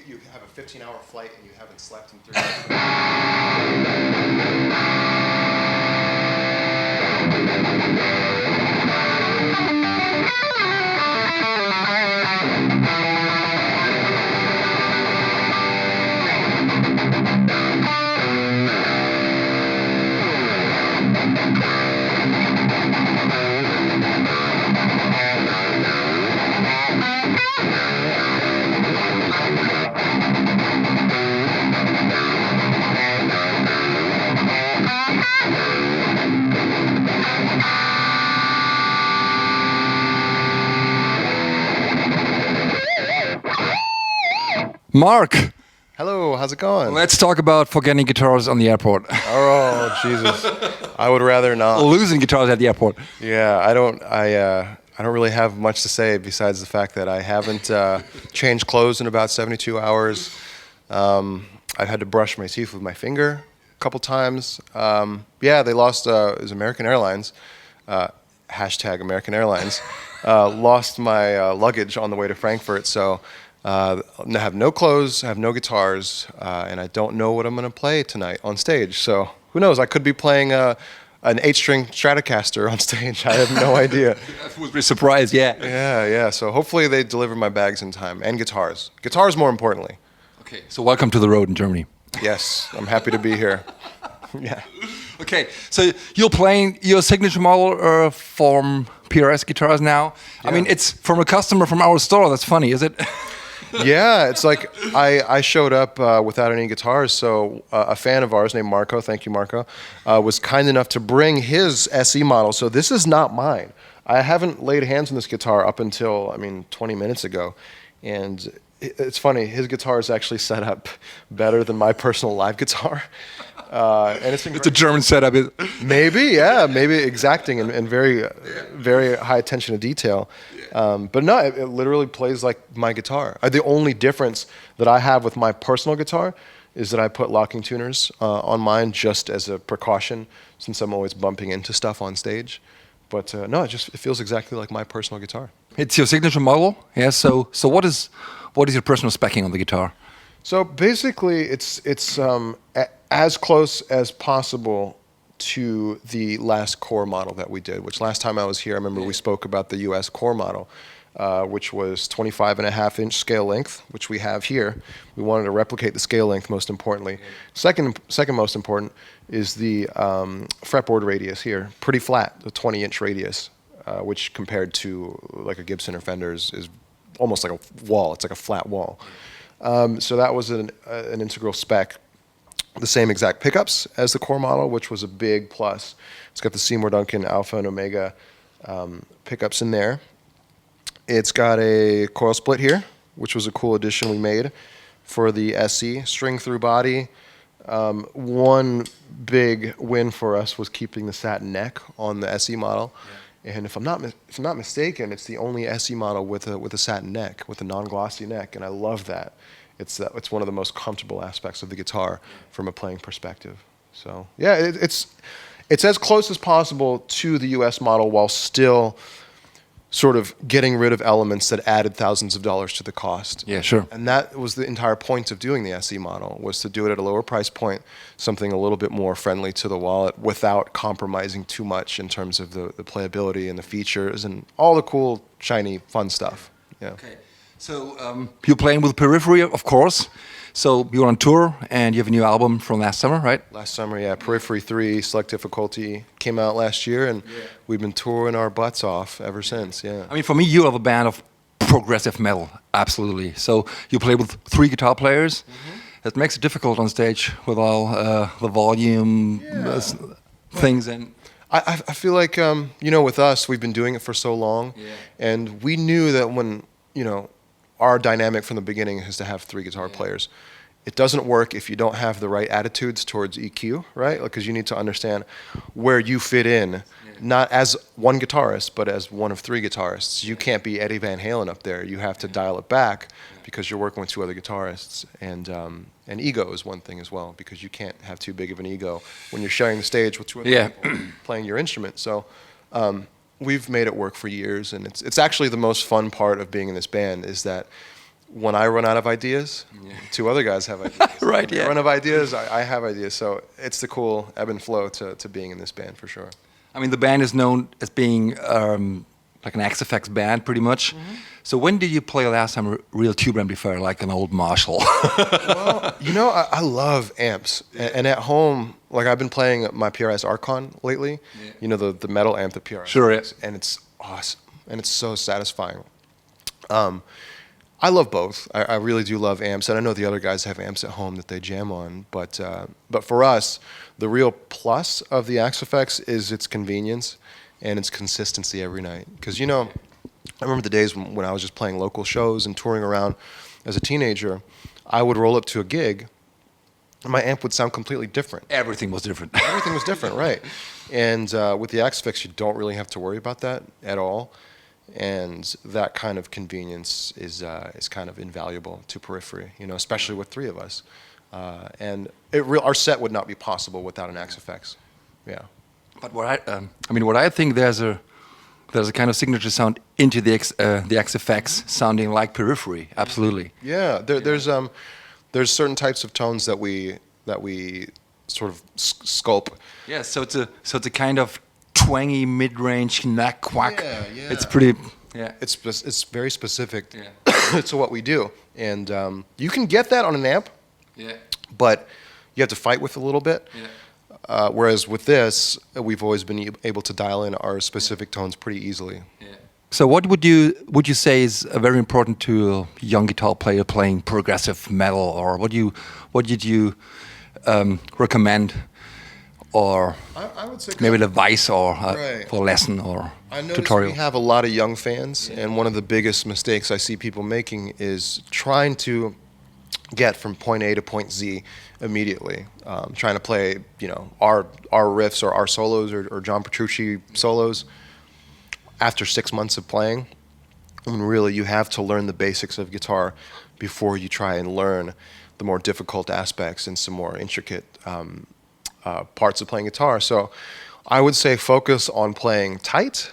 you have a 15-hour flight and you haven't slept in 3 days. Mark, Hello, how's it going? let's talk about forgetting guitars on the airport. Oh, Jesus. I would rather not. Losing guitars at the airport. Yeah, I don't really have much to say besides the fact that I haven't changed clothes in about 72 hours. I've had to brush my teeth with my finger a couple times. Yeah, they lost, it was American Airlines, hashtag American Airlines, lost my luggage on the way to Frankfurt, so I have no clothes, I have no guitars, and I don't know what I'm going to play tonight on stage. So who knows? I could be playing an 8-string Stratocaster on stage. I have no idea. I would be surprised, yeah. Yeah. So hopefully they deliver my bags in time, and guitars. Guitars more importantly. Okay, so welcome to the road in Germany. Yes, I'm happy to be here. Yeah. Okay, so you're playing your signature model from PRS guitars now. Yeah. I mean, it's from a customer from our store. That's funny, is it? Yeah, it's like I showed up without any guitars, so a fan of ours named Marco, thank you Marco, was kind enough to bring his SE model. So this is not mine. I haven't laid hands on this guitar up until, 20 minutes ago. And it's funny, his guitar is actually set up better than my personal live guitar. And it's It's a German setup. Maybe exacting and very high attention to detail. But no, it literally plays like my guitar. The only difference that I have with my personal guitar is that I put locking tuners on mine just as a precaution, since I'm always bumping into stuff on stage. But no, it feels exactly like my personal guitar. It's your signature model, yeah. So what is your personal specking on the guitar? So basically, it's as close as possible to the last core model that we did, which last time I was here, I remember we spoke about the US core model, which was 25.5-inch scale length, which we have here. We wanted to replicate the scale length most importantly. Second most important is the fretboard radius here, pretty flat, the 20-inch radius, which compared to like a Gibson or Fender is almost like a wall. It's like a flat wall. So that was an integral spec. The same exact pickups as the core model, which was a big plus. It's got the Seymour Duncan Alpha and Omega pickups in there. It's got a coil split here, which was a cool addition we made for the SE. String through body. One big win for us was keeping the satin neck on the SE model. Yeah. And if I'm not mistaken, it's the only SE model with a satin neck, with a non-glossy neck, and I love that. It's one of the most comfortable aspects of the guitar from a playing perspective. So yeah, it's as close as possible to the US model while still sort of getting rid of elements that added thousands of dollars to the cost. Yeah, sure. And that was the entire point of doing the SE model, was to do it at a lower price point, something a little bit more friendly to the wallet without compromising too much in terms of the playability and the features and all the cool, shiny, fun stuff. Yeah. Okay. So you're playing with Periphery, of course. So you're on tour, and you have a new album from last summer, right? Last summer, yeah. Periphery 3, Select Difficulty, came out last year, and we've been touring our butts off ever since, yeah. I mean, for me, you have a band of progressive metal, absolutely. So you play with 3 guitar players. Mm-hmm. That makes it difficult on stage with all the volume things. And I feel like, with us, we've been doing it for so long, and we knew that when, our dynamic from the beginning is to have 3 guitar players. It doesn't work if you don't have the right attitudes towards EQ, right? Because you need to understand where you fit in, not as one guitarist, but as one of 3 guitarists. You can't be Eddie Van Halen up there. You have to dial it back because you're working with 2 other guitarists. And ego is one thing as well, because you can't have too big of an ego when you're sharing the stage with 2 other people playing your instrument. So we've made it work for years, and it's actually the most fun part of being in this band is that when I run out of ideas, two other guys have ideas. Right, When I run out of ideas, I have ideas. So it's the cool ebb and flow to being in this band for sure. I mean, the band is known as being like an XFX band, pretty much. So when did you play last time a real tube amplifier, like an old Marshall? Well, you know, I love amps, and at home, like I've been playing my PRS Archon lately. You know, the metal amp, the PRS. Sure, yeah. And it's awesome, and it's so satisfying. I love both. I really do love amps, and I know the other guys have amps at home that they jam on. But for us, the real plus of the XFX is its convenience and its consistency every night. Because you know, I remember the days when I was just playing local shows and touring around as a teenager. I would roll up to a gig, and my amp would sound completely different. Everything was different. Everything was different, right? And with the XFX, you don't really have to worry about that at all. And that kind of convenience is kind of invaluable to Periphery, you know, especially with three of us. And our set would not be possible without an XFX. Yeah. But what I think there's a kind of signature sound into the XFX sounding like Periphery. Absolutely. Yeah. There's certain types of tones that we sort of sculpt. Yeah. So it's a kind of twangy mid-range knack quack. Yeah. It's pretty. Yeah. It's very specific to what we do, and you can get that on an amp. Yeah. But you have to fight with it a little bit. Yeah. Whereas with this, we've always been able to dial in our specific tones pretty easily. Yeah. So what would you say is very important to a young guitar player playing progressive metal, or what did you recommend, or I would say maybe the advice or Right. for lesson or I notice tutorial? we have a lot of young fans, and one of the biggest mistakes I see people making is trying to get from point A to point Z immediately. Trying to play, you know, our riffs or our solos or John Petrucci solos after 6 months of playing. When really you have to learn the basics of guitar before you try and learn the more difficult aspects and some more intricate parts of playing guitar. So I would say focus on playing tight,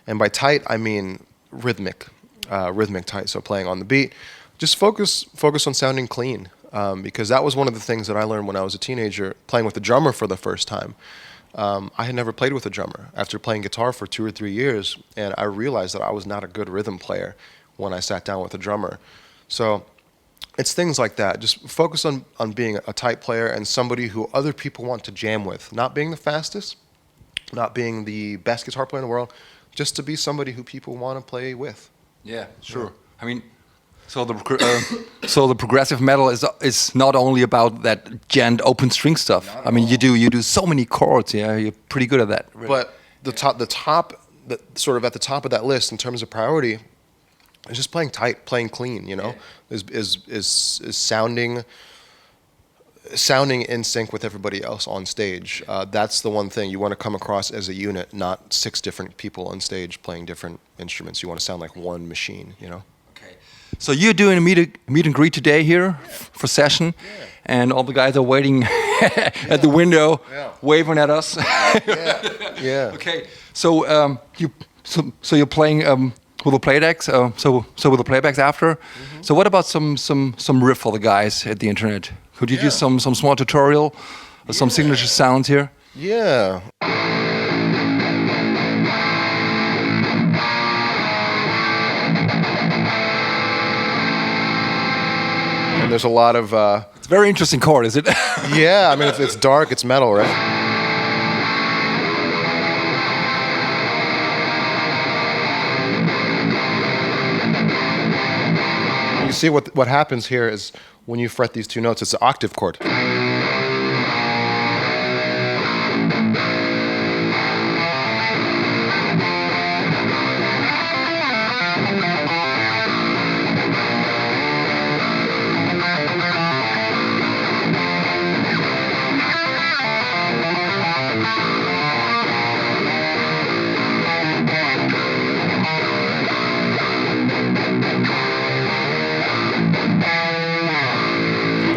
and by tight I mean rhythmic tight. So playing on the beat. Just focus on sounding clean, because that was one of the things that I learned when I was a teenager playing with a drummer for the first time. I had never played with a drummer after playing guitar for 2 or 3 years, and I realized that I was not a good rhythm player when I sat down with a drummer. So it's things like that. Just focus on being a tight player and somebody who other people want to jam with. Not being the fastest, not being the best guitar player in the world, just to be somebody who people want to play with. Yeah, sure. Yeah. I mean, so the progressive metal is not only about that jammed open string stuff. I mean, you do so many chords. Yeah, you're pretty good at that. Really. But sort of at the top of that list in terms of priority is just playing tight, playing clean. You know, is sounding in sync with everybody else on stage. That's the one thing you want to come across as a unit, not 6 different people on stage playing different instruments. You want to sound like one machine. You know. So you're doing a meet and greet today here for session, and all the guys are waiting at the window, waving at us. Yeah. Okay. So you're playing with the playbacks. So with the playbacks after. Mm-hmm. So what about some riff for the guys at the internet? Could you do some small tutorial, or some signature sounds here? Yeah. And there's a lot of... It's a very interesting chord, is it? Yeah, I mean, it's dark, it's metal, right? You see what happens here is when you fret these 2 notes, it's an octave chord.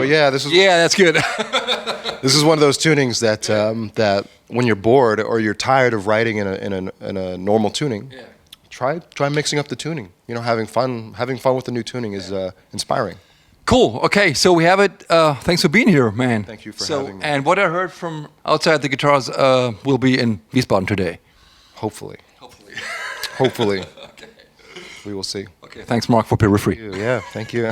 Yeah, that's good. This is one of those tunings that that when you're bored or you're tired of writing in a normal tuning, try mixing up the tuning. You know, having fun with the new tuning is inspiring. Cool. Okay, so we have it. Thanks for being here, man. Thank you for having me. And what I heard from outside the guitars will be in Wiesbaden today. Hopefully. Hopefully. Okay. We will see. Okay. Thanks, Mark, for Periphery. Yeah. Thank you.